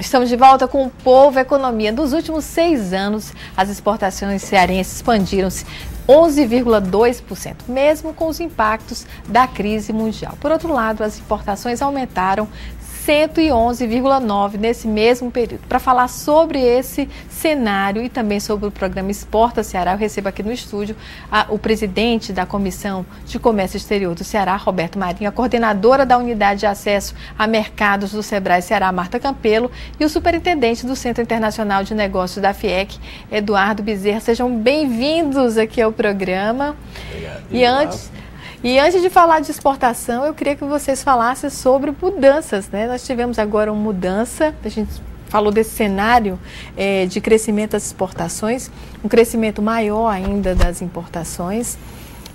Estamos de volta com o Povo Economia. Nos últimos 6 anos, as exportações cearenses expandiram-se 11,2%, mesmo com os impactos da crise mundial. Por outro lado, as importações aumentaram 111,9% nesse mesmo período. Para falar sobre esse cenário e também sobre o programa Exporta Ceará, eu recebo aqui no estúdio o presidente da Comissão de Comércio Exterior do Ceará, Roberto Marinho, a coordenadora da Unidade de Acesso a Mercados do Sebrae Ceará, Marta Campelo, e o superintendente do Centro Internacional de Negócios da FIEC, Eduardo Bezerra. Sejam bem-vindos aqui ao programa. Obrigado. E antes de falar de exportação, eu queria que vocês falassem sobre mudanças, né? Nós tivemos agora uma mudança, a gente falou desse cenário de crescimento das exportações, um crescimento maior ainda das importações,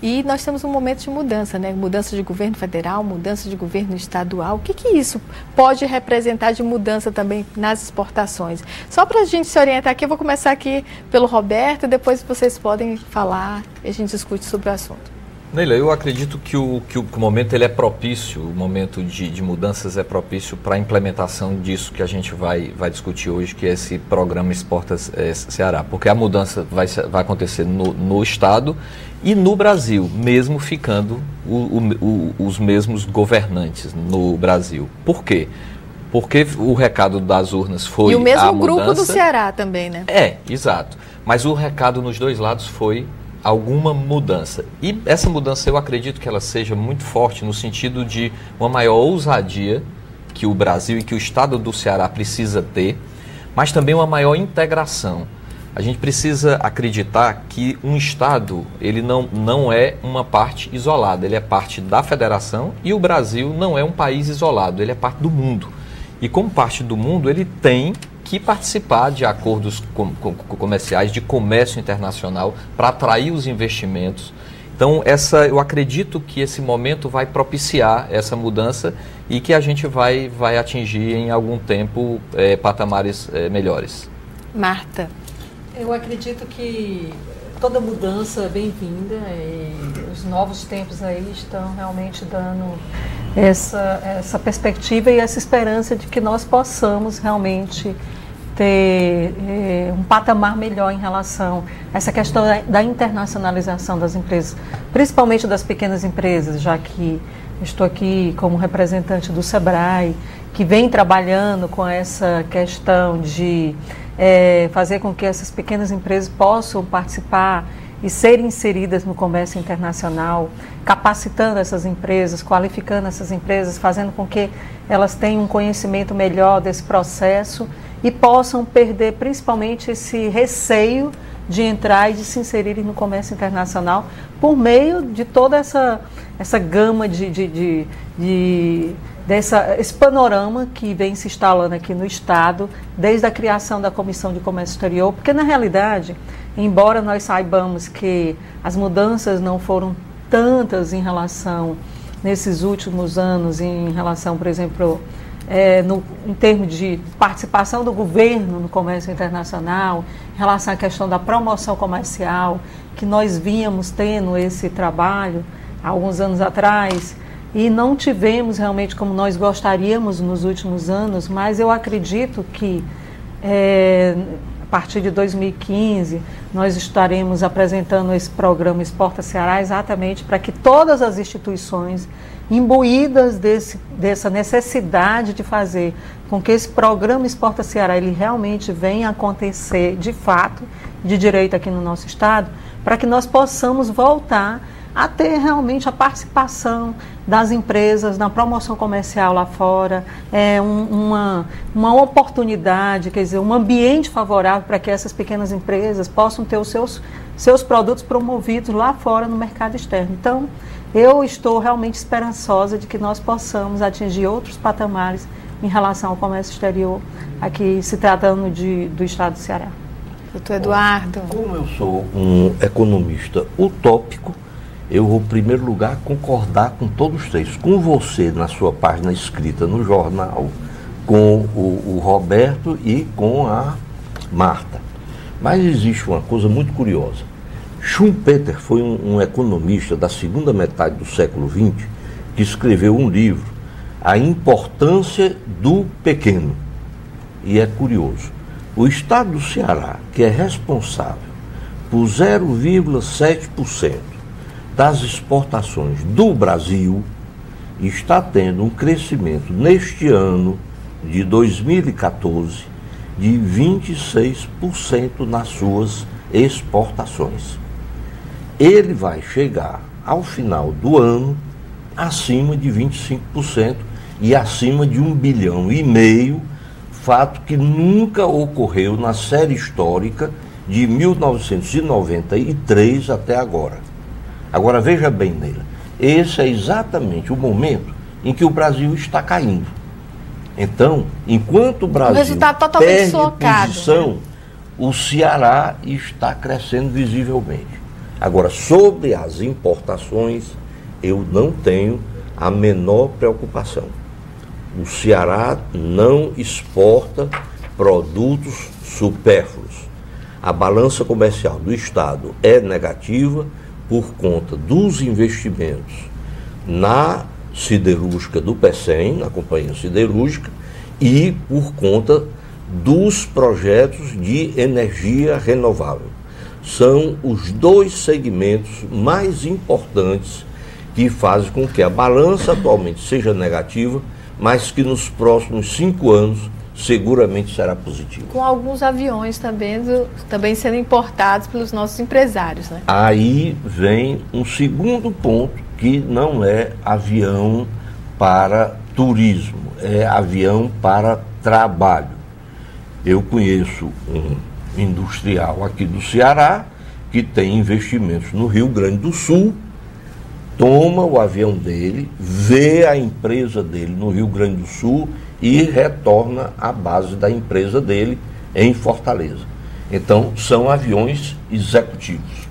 e nós temos um momento de mudança, né? Mudança de governo federal, mudança de governo estadual. O que isso pode representar de mudança também nas exportações? Só para a gente se orientar aqui, eu vou começar aqui pelo Roberto, depois vocês podem falar e a gente discute sobre o assunto. Neila, eu acredito que o momento ele é propício, o momento de mudanças é propício para a implementação disso que a gente vai discutir hoje, que é esse programa Exporta Ceará, porque a mudança vai acontecer no Estado e no Brasil, mesmo ficando os mesmos governantes no Brasil. Por quê? Porque o recado das urnas foi a mudança. E o mesmo grupo do Ceará também, né? Exato. Mas o recado nos dois lados foi alguma mudança. E essa mudança eu acredito que ela seja muito forte no sentido de uma maior ousadia que o Brasil e que o Estado do Ceará precisa ter, mas também uma maior integração. A gente precisa acreditar que um Estado, ele não é uma parte isolada, ele é parte da federação, e o Brasil não é um país isolado, ele é parte do mundo. E como parte do mundo, ele tem que participar de acordos comerciais, de comércio internacional, para atrair os investimentos. Então, eu acredito que esse momento vai propiciar essa mudança e que a gente vai atingir em algum tempo patamares melhores. Marta. Eu acredito que toda mudança é bem-vinda e os novos tempos aí estão realmente dando essa perspectiva e essa esperança de que nós possamos realmente ter um patamar melhor em relação a essa questão da internacionalização das empresas, principalmente das pequenas empresas, já que estou aqui como representante do Sebrae, que vem trabalhando com essa questão de fazer com que essas pequenas empresas possam participar e serem inseridas no comércio internacional, capacitando essas empresas, qualificando essas empresas, fazendo com que elas tenham um conhecimento melhor desse processo e possam perder principalmente esse receio de entrar e de se inserirem no comércio internacional por meio de toda essa gama esse panorama que vem se instalando aqui no Estado, desde a criação da Comissão de Comércio Exterior, porque na realidade, embora nós saibamos que as mudanças não foram tantas em relação, nesses últimos anos, em relação, por exemplo, em termos de participação do governo no comércio internacional, em relação à questão da promoção comercial, que nós vínhamos tendo esse trabalho há alguns anos atrás, e não tivemos realmente como nós gostaríamos nos últimos anos, mas eu acredito que a partir de 2015 nós estaremos apresentando esse programa Exporta Ceará exatamente para que todas as instituições imbuídas dessa necessidade de fazer com que esse programa Exporta Ceará ele realmente venha acontecer de fato, de direito aqui no nosso estado, para que nós possamos voltar a ter realmente a participação das empresas na promoção comercial lá fora, uma oportunidade, quer dizer, um ambiente favorável para que essas pequenas empresas possam ter os seus produtos promovidos lá fora no mercado externo. Então, eu estou realmente esperançosa de que nós possamos atingir outros patamares em relação ao comércio exterior, aqui se tratando do estado do Ceará. Doutor Eduardo. Como eu sou um economista utópico, eu vou, em primeiro lugar, concordar com todos três. Com você, na sua página escrita no jornal, com o Roberto e com a Marta. Mas existe uma coisa muito curiosa. Schumpeter foi um economista da segunda metade do século XX que escreveu um livro, A Importância do Pequeno. e é curioso. O estado do Ceará, que é responsável por 0,7% das exportações do Brasil, está tendo um crescimento neste ano de 2014 de 26% nas suas exportações. Ele vai chegar ao final do ano acima de 25% e acima de 1,5 bilhão, fato que nunca ocorreu na série histórica de 1993 até agora. Agora veja bem, Neila, esse é exatamente o momento em que o Brasil está caindo. Então, enquanto o Brasil perde posição, o Ceará está crescendo visivelmente. Agora, sobre as importações, eu não tenho a menor preocupação. O Ceará não exporta produtos supérfluos. A balança comercial do Estado é negativa por conta dos investimentos na siderúrgica do PECEM, na Companhia Siderúrgica, e por conta dos projetos de energia renovável. São os dois segmentos mais importantes que fazem com que a balança atualmente seja negativa, mas que nos próximos 5 anos seguramente será positiva. Com alguns aviões também sendo importados pelos nossos empresários, né? Aí vem um segundo ponto, que não é avião para turismo, é avião para trabalho. Eu conheço um industrial aqui do Ceará que tem investimentos no Rio Grande do Sul, toma o avião dele, vê a empresa dele no Rio Grande do Sul e retorna à base da empresa dele em Fortaleza. Então, são aviões executivos.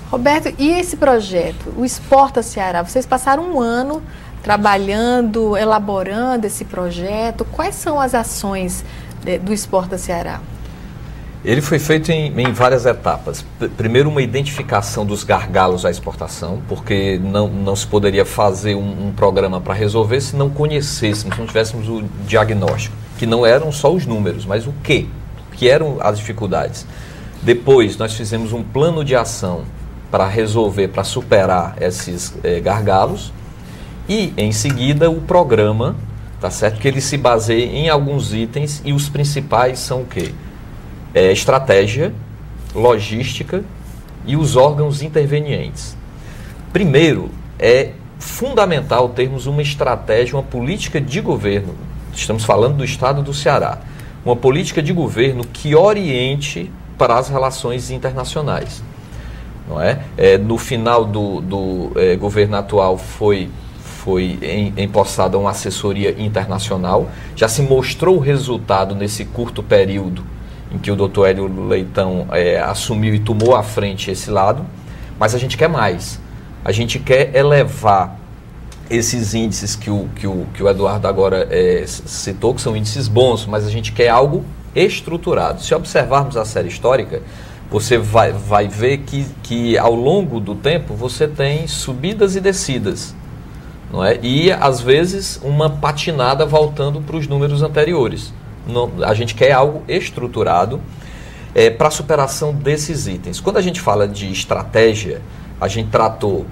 Roberto, e esse projeto, o Exporta Ceará, vocês passaram um ano trabalhando, elaborando esse projeto. Quais são as ações do Exporta Ceará? Ele foi feito em várias etapas. Primeiro, uma identificação dos gargalos à exportação, porque não se poderia fazer um programa para resolver se não conhecêssemos, se não tivéssemos o diagnóstico, que não eram só os números, mas o que eram as dificuldades. Depois, nós fizemos um plano de ação para resolver, para superar esses gargalos, e em seguida o programa, tá certo? Que ele se baseia em alguns itens, e os principais são o quê? Estratégia, logística e os órgãos intervenientes. Primeiro, é fundamental termos uma estratégia, uma política de governo, estamos falando do estado do Ceará, uma política de governo que oriente para as relações internacionais. Não é? No final do governo atual foi empossada uma assessoria internacional, já se mostrou o resultado nesse curto período em que o doutor Hélio Leitão assumiu e tomou à frente esse lado, mas a gente quer mais. A gente quer elevar esses índices que o Eduardo agora citou, que são índices bons, mas a gente quer algo estruturado. Se observarmos a série histórica, você vai ver que ao longo do tempo você tem subidas e descidas, não é? E às vezes uma patinada voltando para os números anteriores. A gente quer algo estruturado para a superação desses itens. Quando a gente fala de estratégia, a gente tratou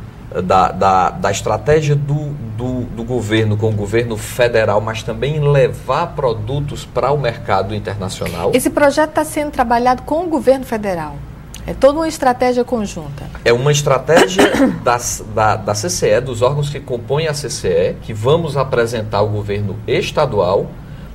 da estratégia do governo com o governo federal, mas também levar produtos para o mercado internacional. Esse projeto está sendo trabalhado com o governo federal. É toda uma estratégia conjunta. É uma estratégia da CCE, dos órgãos que compõem a CCE, que vamos apresentar ao governo estadual,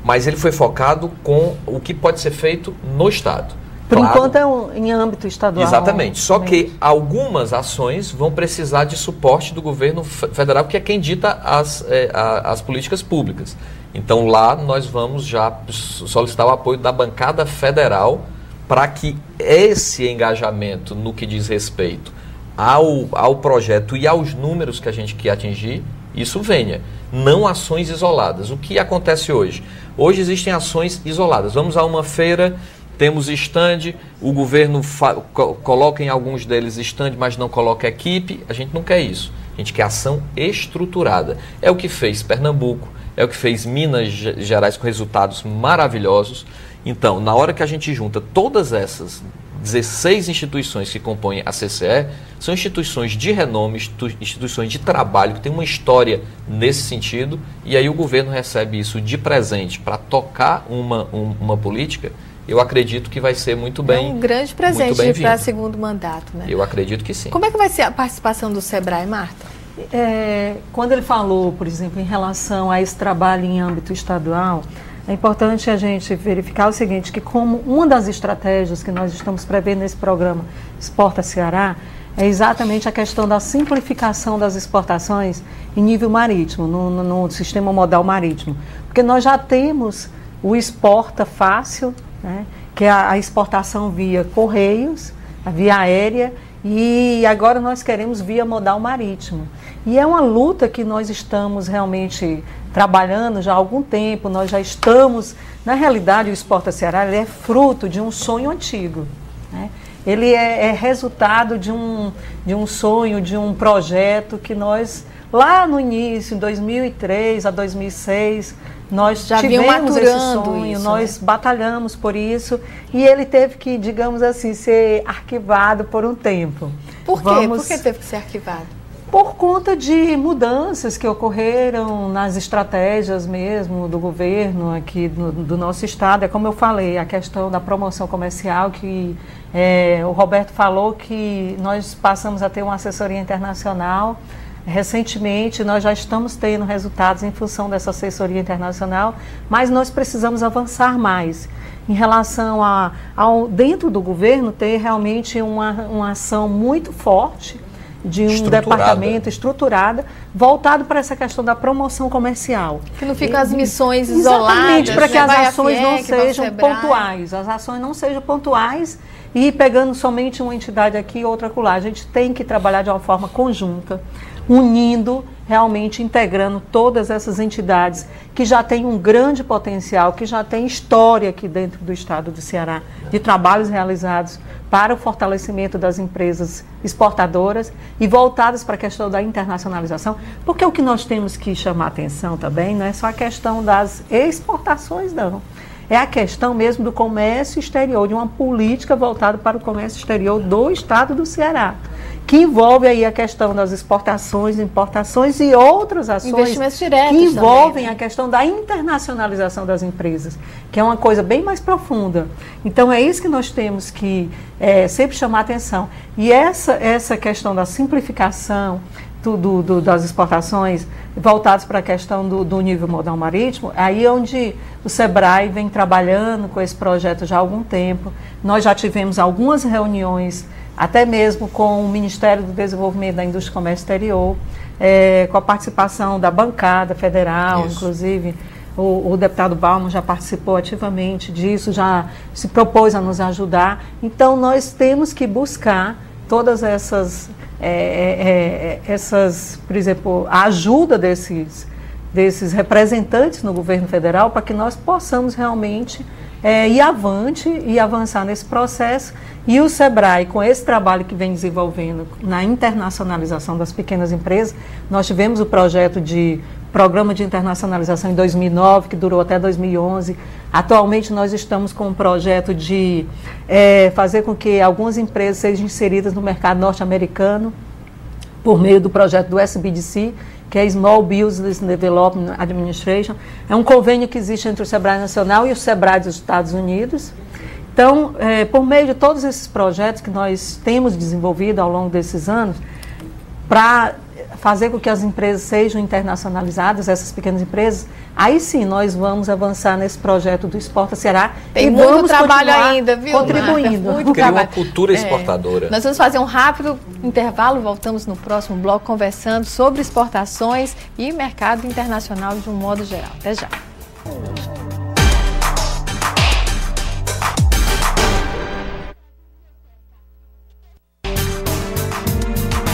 mas ele foi focado com o que pode ser feito no Estado. Por enquanto é em âmbito estadual. Exatamente. Só que algumas ações vão precisar de suporte do governo federal, que é quem dita as políticas públicas. Então lá nós vamos já solicitar o apoio da bancada federal para que esse engajamento no que diz respeito ao projeto e aos números que a gente quer atingir, isso venha. Não ações isoladas. O que acontece hoje? Hoje existem ações isoladas. Vamos a uma feira, temos stand, o governo coloca em alguns deles stand, mas não coloca equipe. A gente não quer isso. A gente quer ação estruturada. É o que fez Pernambuco, é o que fez Minas Gerais com resultados maravilhosos. Então, na hora que a gente junta todas essas 16 instituições que compõem a CCE, são instituições de renome, instituições de trabalho, que têm uma história nesse sentido, e aí o governo recebe isso de presente para tocar uma política. Eu acredito que vai ser muito bem. É um grande presente para segundo mandato, né? Eu acredito que sim. Como é que vai ser a participação do SEBRAE, Marta? Quando ele falou, por exemplo, em relação a esse trabalho em âmbito estadual, é importante a gente verificar o seguinte, que como uma das estratégias que nós estamos prevendo nesse programa Exporta Ceará, é exatamente a questão da simplificação das exportações em nível marítimo, no sistema modal marítimo. Porque nós já temos o Exporta Fácil, né, que é a exportação via correios, a via aérea, e agora nós queremos via modal marítimo. E é uma luta que nós estamos realmente trabalhando já há algum tempo, nós já estamos... Na realidade, o Exporta Ceará ele é fruto de um sonho antigo, né? Ele é resultado de um sonho, de um projeto que nós, lá no início, em 2003 a 2006, nós já tivemos esse sonho, isso, nós batalhamos por isso, e ele teve que, digamos assim, ser arquivado por um tempo. Por quê? Por que teve que ser arquivado? Por conta de mudanças que ocorreram nas estratégias mesmo do governo aqui do nosso estado. É como eu falei, a questão da promoção comercial, que o Roberto falou que nós passamos a ter uma assessoria internacional. Recentemente, nós já estamos tendo resultados em função dessa assessoria internacional, mas nós precisamos avançar mais em relação dentro do governo, ter realmente uma ação muito forte, de um departamento estruturada, voltado para essa questão da promoção comercial. Que não ficam as missões isoladas. Exatamente, para que as ações não sejam pontuais. As ações não sejam pontuais e pegando somente uma entidade aqui e outra acolá. A gente tem que trabalhar de uma forma conjunta, unindo, realmente integrando todas essas entidades que já têm um grande potencial, que já têm história aqui dentro do estado do Ceará, de trabalhos realizados para o fortalecimento das empresas exportadoras e voltadas para a questão da internacionalização, porque o que nós temos que chamar atenção também não é só a questão das exportações, não. É a questão mesmo do comércio exterior, de uma política voltada para o comércio exterior do estado do Ceará, que envolve aí a questão das exportações, importações e outras ações investimentos diretos que envolvem também, né? A questão da internacionalização das empresas, que é uma coisa bem mais profunda. Então é isso que nós temos que sempre chamar atenção. E essa questão da simplificação das exportações voltadas para a questão do nível modal marítimo, aí é onde o SEBRAE vem trabalhando com esse projeto já há algum tempo. Nós já tivemos algumas reuniões, até mesmo com o Ministério do Desenvolvimento da Indústria e Comércio Exterior, com a participação da bancada federal, isso. Inclusive o deputado Bauman já participou ativamente disso, já se propôs a nos ajudar. Então nós temos que buscar todas essas, por exemplo, a ajuda desses representantes no governo federal para que nós possamos realmente ir avante e avançar nesse processo. E o SEBRAE, com esse trabalho que vem desenvolvendo na internacionalização das pequenas empresas, nós tivemos o projeto de Programa de Internacionalização em 2009, que durou até 2011. Atualmente nós estamos com um projeto de fazer com que algumas empresas sejam inseridas no mercado norte-americano por meio do projeto do SBDC, que é Small Business Development Administration. É um convênio que existe entre o SEBRAE Nacional e o SEBRAE dos Estados Unidos. Então, por meio de todos esses projetos que nós temos desenvolvido ao longo desses anos, para fazer com que as empresas sejam internacionalizadas, essas pequenas empresas, aí sim nós vamos avançar nesse projeto do Exporta Ceará. Tem muito trabalho ainda, viu? Contribuindo. Muito Cria trabalho. Uma cultura exportadora. Nós vamos fazer um rápido intervalo, voltamos no próximo bloco conversando sobre exportações e mercado internacional de um modo geral. Até já.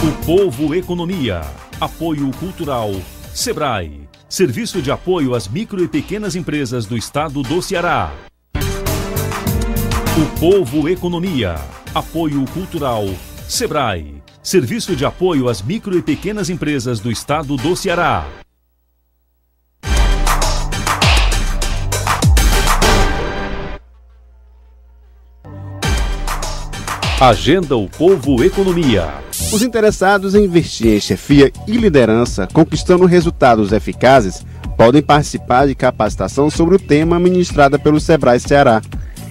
O Povo Economia. Apoio cultural. SEBRAE. Serviço de apoio às micro e pequenas empresas do estado do Ceará. O Povo Economia. Apoio cultural. SEBRAE. Serviço de apoio às micro e pequenas empresas do estado do Ceará. Agenda o Povo Economia. Os interessados em investir em chefia e liderança, conquistando resultados eficazes, podem participar de capacitação sobre o tema ministrada pelo Sebrae Ceará.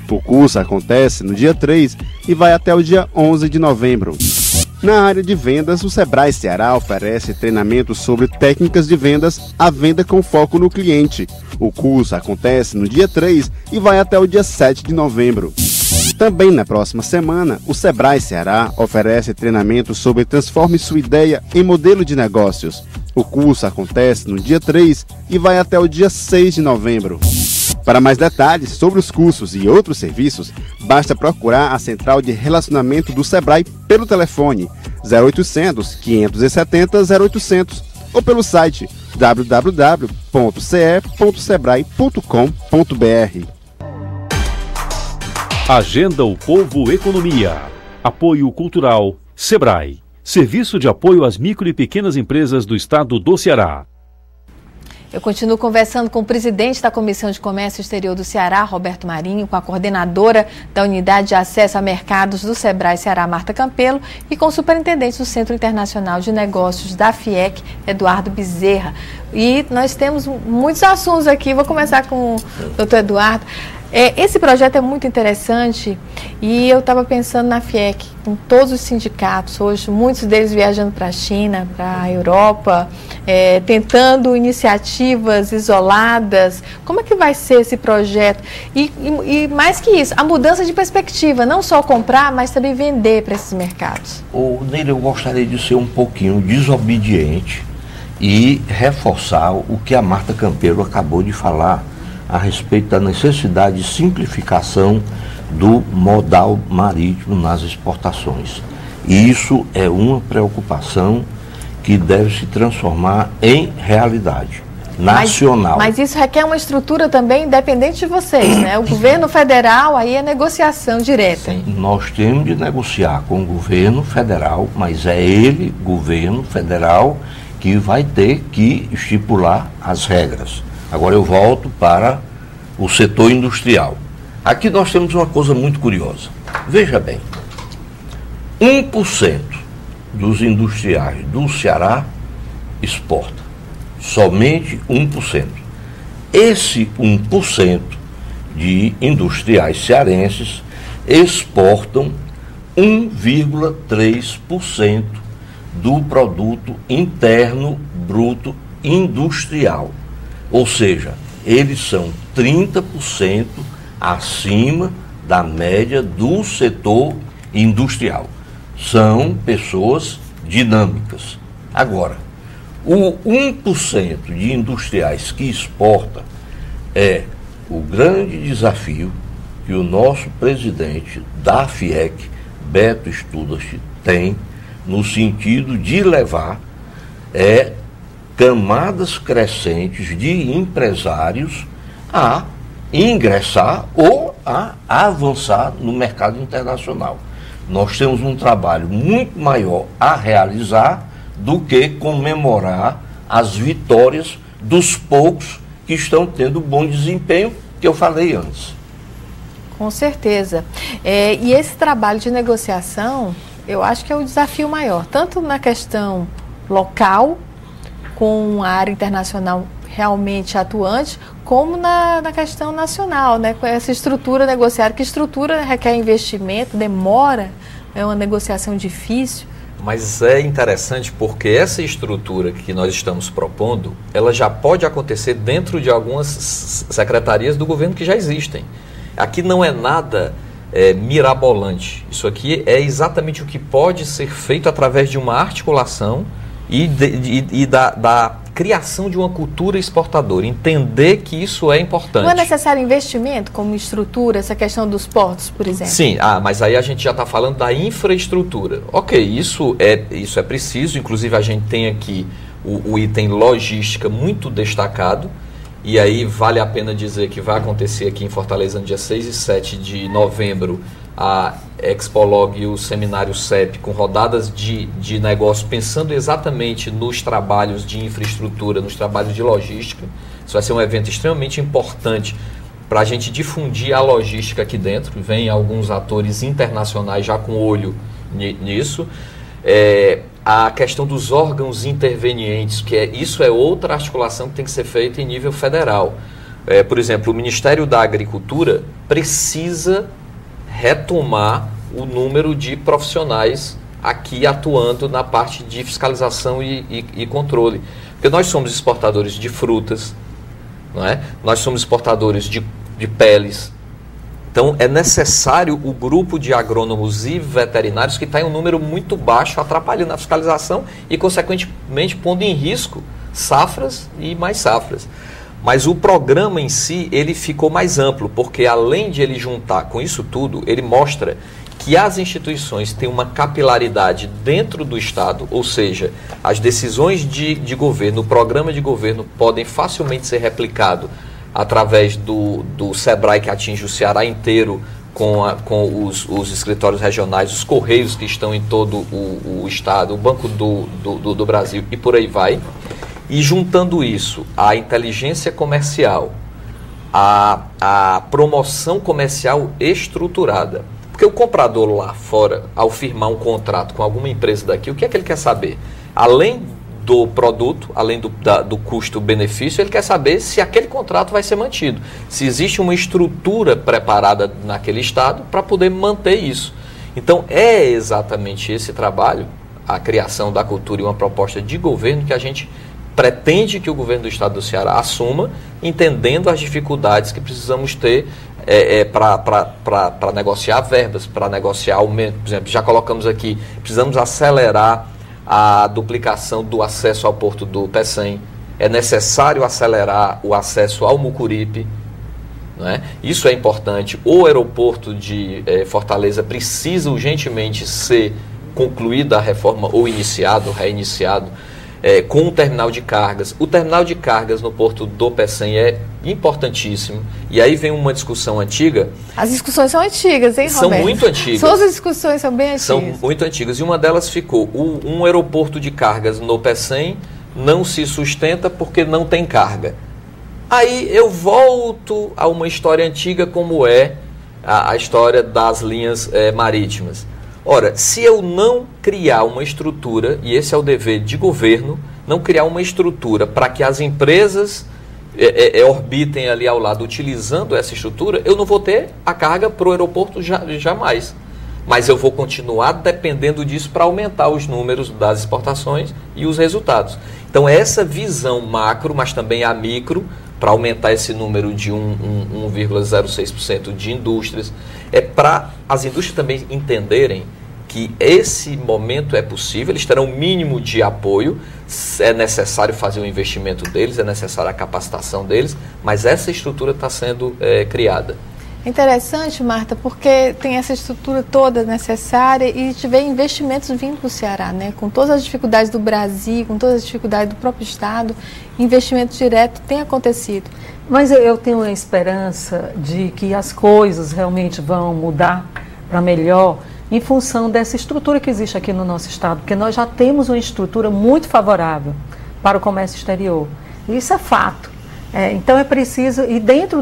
O curso acontece no dia 3 e vai até o dia 11 de novembro. Na área de vendas, o Sebrae Ceará oferece treinamento sobre técnicas de vendas à venda com foco no cliente. O curso acontece no dia 3 e vai até o dia 7 de novembro. Também na próxima semana, o Sebrae Ceará oferece treinamento sobre Transforme Sua Ideia em Modelo de Negócios. O curso acontece no dia 3 e vai até o dia 6 de novembro. Para mais detalhes sobre os cursos e outros serviços, basta procurar a Central de Relacionamento do Sebrae pelo telefone 0800 570 0800 ou pelo site www.ce.sebrae.com.br. Agenda o Povo Economia. Apoio Cultural Sebrae. Serviço de apoio às micro e pequenas empresas do estado do Ceará. Eu continuo conversando com o presidente da Comissão de Comércio Exterior do Ceará, Roberto Marinho, com a coordenadora da Unidade de Acesso a Mercados do Sebrae Ceará, Marta Campelo, e com o superintendente do Centro Internacional de Negócios da FIEC, Eduardo Bezerra. E nós temos muitos assuntos aqui, vou começar com o doutor Eduardo. Esse projeto é muito interessante e eu estava pensando na FIEC, com todos os sindicatos hoje, muitos deles viajando para a China, para a Europa, tentando iniciativas isoladas. Como é que vai ser esse projeto? E mais que isso, a mudança de perspectiva, não só comprar, mas também vender para esses mercados. Neila, eu gostaria de ser um pouquinho desobediente e reforçar o que a Marta Campelo acabou de falar a respeito da necessidade de simplificação do modal marítimo nas exportações. E isso é uma preocupação que deve se transformar em realidade nacional. Mas isso requer uma estrutura também independente de vocês, né? O governo federal, aí é negociação direta. Sim, nós temos de negociar com o governo federal, mas é ele, governo federal, que vai ter que estipular as regras. Agora eu volto para o setor industrial. Aqui nós temos uma coisa muito curiosa. Veja bem, 1% dos industriais do Ceará exporta. Somente 1%. Esse 1% de industriais cearenses exportam 1,3% do produto interno bruto industrial. Ou seja, eles são 30% acima da média do setor industrial. São pessoas dinâmicas. Agora, o 1% de industriais que exporta é o grande desafio que o nosso presidente da FIEC, Beto Studart, tem no sentido de levar camadas crescentes de empresários a ingressar ou a avançar no mercado internacional. Nós temos um trabalho muito maior a realizar do que comemorar as vitórias dos poucos que estão tendo bom desempenho, que eu falei antes. Com certeza. E esse trabalho de negociação, eu acho que é o desafio maior, tanto na questão local, com a área internacional realmente atuante, como na questão nacional, né? Com essa estrutura negociada, que estrutura requer investimento, demora, é uma negociação difícil. Mas é interessante porque essa estrutura que nós estamos propondo, ela já pode acontecer dentro de algumas secretarias do governo que já existem. Aqui não é nada mirabolante. Isso aqui é exatamente o que pode ser feito através de uma articulação e da criação de uma cultura exportadora, entender que isso é importante. Não é necessário investimento como estrutura, essa questão dos portos, por exemplo? Sim, mas aí a gente já está falando da infraestrutura. Ok, isso é preciso, inclusive a gente tem aqui o item logística muito destacado, e aí vale a pena dizer que vai acontecer aqui em Fortaleza no dia 6 e 7 de novembro a Expolog e o Seminário CEP, com rodadas de negócio, pensando exatamente nos trabalhos de infraestrutura, nos trabalhos de logística. Isso vai ser um evento extremamente importante para a gente difundir a logística aqui dentro. Vem alguns atores internacionais já com olho nisso. A questão dos órgãos intervenientes, isso é outra articulação que tem que ser feita em nível federal. Por exemplo, o Ministério da Agricultura precisa retomar o número de profissionais aqui atuando na parte de fiscalização e controle. Porque nós somos exportadores de frutas, não é? Nós somos exportadores de peles. Então, é necessário o grupo de agrônomos e veterinários que está em um número muito baixo, atrapalhando a fiscalização e, consequentemente, pondo em risco safras e mais safras. Mas o programa em si, ele ficou mais amplo, porque além de ele juntar com isso tudo, ele mostra que as instituições têm uma capilaridade dentro do Estado, ou seja, as decisões de governo, o programa de governo podem facilmente ser replicados através do SEBRAE, que atinge o Ceará inteiro, com os escritórios regionais, os correios que estão em todo o Estado, o Banco do Brasil e por aí vai. E juntando isso, a inteligência comercial, a promoção comercial estruturada. Porque o comprador lá fora, ao firmar um contrato com alguma empresa daqui, o que é que ele quer saber? Além do produto, além do custo-benefício, ele quer saber se aquele contrato vai ser mantido. Se existe uma estrutura preparada naquele estado para poder manter isso. Então, é exatamente esse trabalho, a criação da cultura e uma proposta de governo que a gente pretende que o governo do estado do Ceará assuma, entendendo as dificuldades que precisamos ter para negociar verbas, para negociar aumento. Por exemplo, já colocamos aqui, precisamos acelerar a duplicação do acesso ao porto do Pecém. É necessário acelerar o acesso ao Mucuripe. Não é? Isso é importante. O aeroporto de Fortaleza precisa urgentemente ser concluída a reforma ou reiniciado. Com o terminal de cargas. O terminal de cargas no porto do Pecém é importantíssimo. E aí vem uma discussão antiga. As discussões são antigas, hein, Roberto? São muito antigas. Todas as discussões são bem antigas. São muito antigas. E uma delas ficou, um aeroporto de cargas no Pecém não se sustenta porque não tem carga. Aí eu volto a uma história antiga, como é a história das linhas marítimas. Ora, se eu não criar uma estrutura, e esse é o dever de governo, não criar uma estrutura para que as empresas orbitem ali ao lado utilizando essa estrutura, eu não vou ter a carga para o aeroporto jamais. Mas eu vou continuar dependendo disso para aumentar os números das exportações e os resultados. Então, essa visão macro, mas também a micro, para aumentar esse número de 1,06% de indústrias, para as indústrias também entenderem que esse momento é possível, eles terão um mínimo de apoio, é necessário fazer o investimento deles, é necessária a capacitação deles, mas essa estrutura está sendo criada. Interessante, Marta, porque tem essa estrutura toda necessária e tiver investimentos vindo para o Ceará, né? Com todas as dificuldades do Brasil, com todas as dificuldades do próprio Estado, investimento direto tem acontecido. Mas eu tenho a esperança de que as coisas realmente vão mudar para melhor em função dessa estrutura que existe aqui no nosso Estado, porque nós já temos uma estrutura muito favorável para o comércio exterior. Isso é fato. Então é preciso, e dentro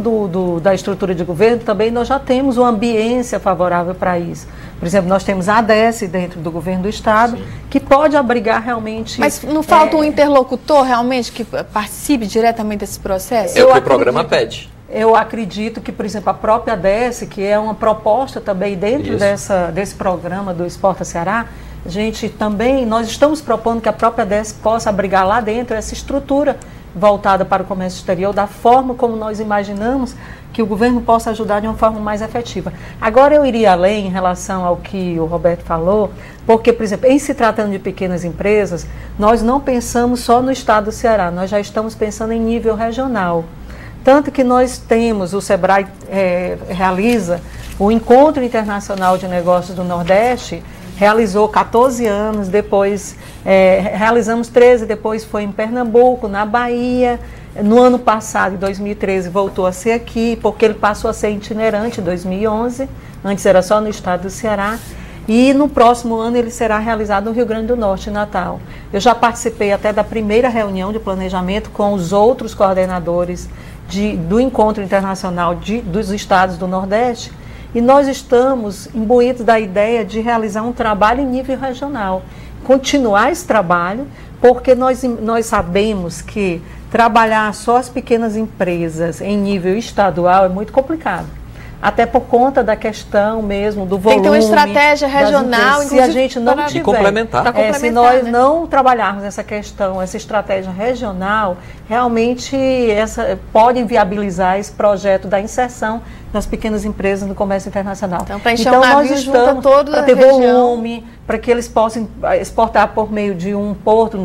da estrutura de governo também nós já temos uma ambiência favorável para isso. Por exemplo, nós temos a ADES dentro do governo do Estado, sim, que pode abrigar realmente... Mas não falta um interlocutor realmente que participe diretamente desse processo? É o que o programa pede. Eu acredito que, por exemplo, a própria ADES, que é uma proposta também dentro desse programa do Exporta Ceará, nós estamos propondo que a própria ADES possa abrigar lá dentro essa estrutura voltada para o comércio exterior, da forma como nós imaginamos que o governo possa ajudar de uma forma mais efetiva. Agora eu iria além em relação ao que o Roberto falou, porque, por exemplo, em se tratando de pequenas empresas, nós não pensamos só no estado do Ceará, nós já estamos pensando em nível regional. Tanto que nós temos, o SEBRAE realiza o Encontro Internacional de Negócios do Nordeste, realizou 14 anos, depois realizamos 13, depois foi em Pernambuco, na Bahia. No ano passado, em 2013, voltou a ser aqui, porque ele passou a ser itinerante em 2011, antes era só no estado do Ceará. E no próximo ano ele será realizado no Rio Grande do Norte, em Natal. Eu já participei até da primeira reunião de planejamento com os outros coordenadores do Encontro Internacional dos Estados do Nordeste, e nós estamos imbuídos da ideia de realizar um trabalho em nível regional, continuar esse trabalho, porque nós sabemos que trabalhar só as pequenas empresas em nível estadual é muito complicado. Até por conta da questão mesmo do volume. Tem que ter uma estratégia regional, se a gente não tiver, complementar. Se nós não trabalharmos essa questão, essa estratégia regional, realmente pode inviabilizar esse projeto da inserção das pequenas empresas no comércio internacional. Então, para encher o navio, junta toda a ter região. volume, para que eles possam exportar por meio de um porto,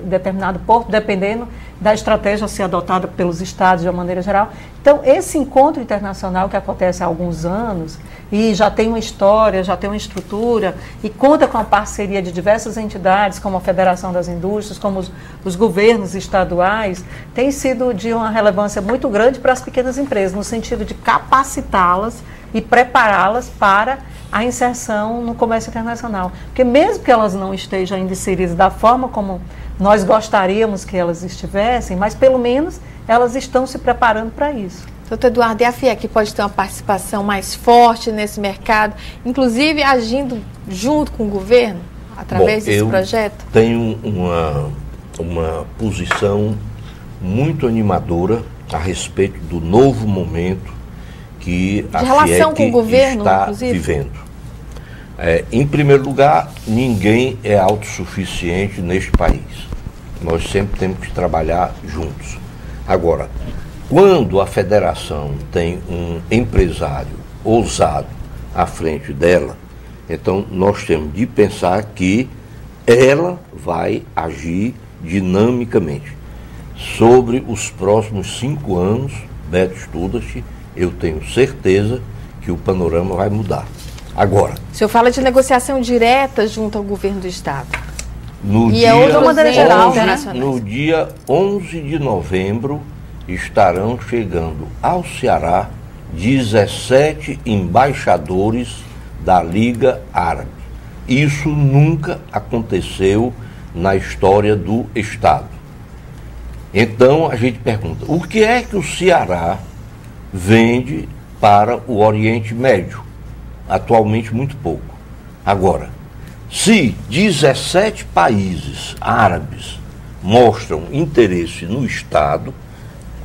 determinado porto, dependendo da estratégia a ser adotada pelos estados de uma maneira geral. Então, esse encontro internacional que acontece há alguns anos, e já tem uma história, já tem uma estrutura, e conta com a parceria de diversas entidades, como a Federação das Indústrias, como os governos estaduais, tem sido de uma relevância muito grande para as pequenas empresas, no sentido de capacitá-las e prepará-las para a inserção no comércio internacional. Porque mesmo que elas não estejam ainda inseridas da forma como nós gostaríamos que elas estivessem, mas pelo menos elas estão se preparando para isso. Doutor Eduardo, e a FIEC pode ter uma participação mais forte nesse mercado, inclusive agindo junto com o governo, através desse projeto? Eu tenho uma posição muito animadora a respeito do novo momento que a FIEC com o governo, está inclusive? Vivendo. Em primeiro lugar, ninguém é autossuficiente neste país. Nós sempre temos que trabalhar juntos. Agora, quando a federação tem um empresário ousado à frente dela, então nós temos de pensar que ela vai agir dinamicamente. Sobre os próximos 5 anos, Beto Studart, eu tenho certeza que o panorama vai mudar. Agora, o senhor fala de negociação direta junto ao governo do Estado. No dia 11 de novembro, estarão chegando ao Ceará 17 embaixadores da Liga Árabe. Isso nunca aconteceu na história do Estado. Então a gente pergunta, o que é que o Ceará vende para o Oriente Médio? Atualmente muito pouco. Agora, se 17 países árabes mostram interesse no Estado,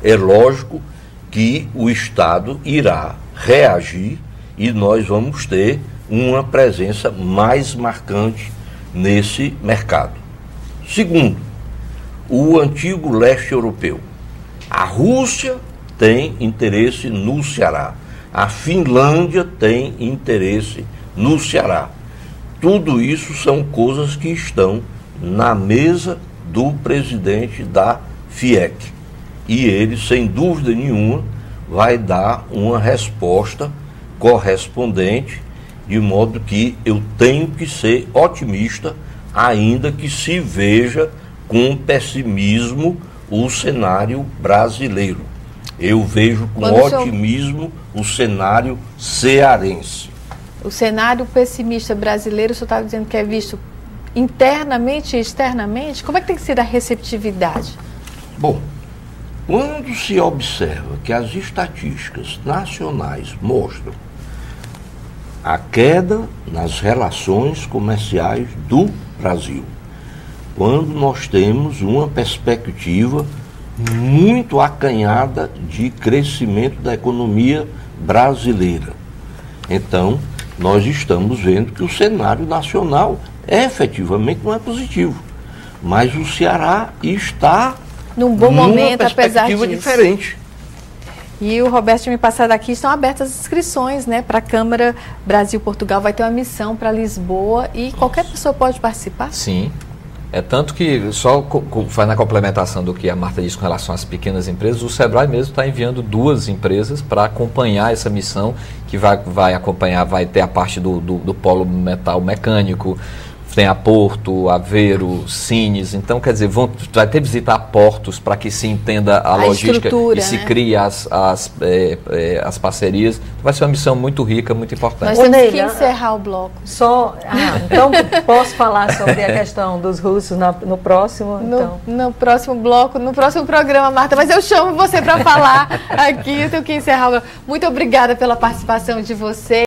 é lógico que o Estado irá reagir e nós vamos ter uma presença mais marcante nesse mercado. Segundo, o antigo leste europeu. A Rússia tem interesse no Ceará. A Finlândia tem interesse no Ceará. Tudo isso são coisas que estão na mesa do presidente da FIEC. E ele, sem dúvida nenhuma, vai dar uma resposta correspondente, de modo que eu tenho que ser otimista, ainda que se veja com pessimismo o cenário brasileiro. Eu vejo com otimismo o cenário cearense. O cenário pessimista brasileiro, o senhor estava dizendo que é visto internamente e externamente? Como é que tem sido a receptividade? Bom, quando se observa que as estatísticas nacionais mostram a queda nas relações comerciais do Brasil, quando nós temos uma perspectiva muito acanhada de crescimento da economia brasileira, então nós estamos vendo que o cenário nacional efetivamente não é positivo, mas o Ceará está num bom momento, apesar disso. Diferente. E o Roberto tinha me passado aqui, estão abertas as inscrições, né, para a Câmara Brasil-Portugal, vai ter uma missão para Lisboa e qualquer pessoa pode participar? Sim. É tanto que, só na complementação do que a Marta disse com relação às pequenas empresas, o Sebrae mesmo está enviando 2 empresas para acompanhar essa missão, que vai acompanhar, vai ter a parte do polo metal mecânico, tem a Porto, Aveiro, Sines, então quer dizer, vai ter visita a portos para que se entenda a logística e se crie as parcerias. Vai ser uma missão muito rica, muito importante. Nós temos que encerrar o bloco. Então posso falar sobre a questão dos russos no próximo? No próximo bloco, no próximo programa, Marta, mas eu chamo você para falar aqui, eu tenho que encerrar o bloco. Muito obrigada pela participação de você.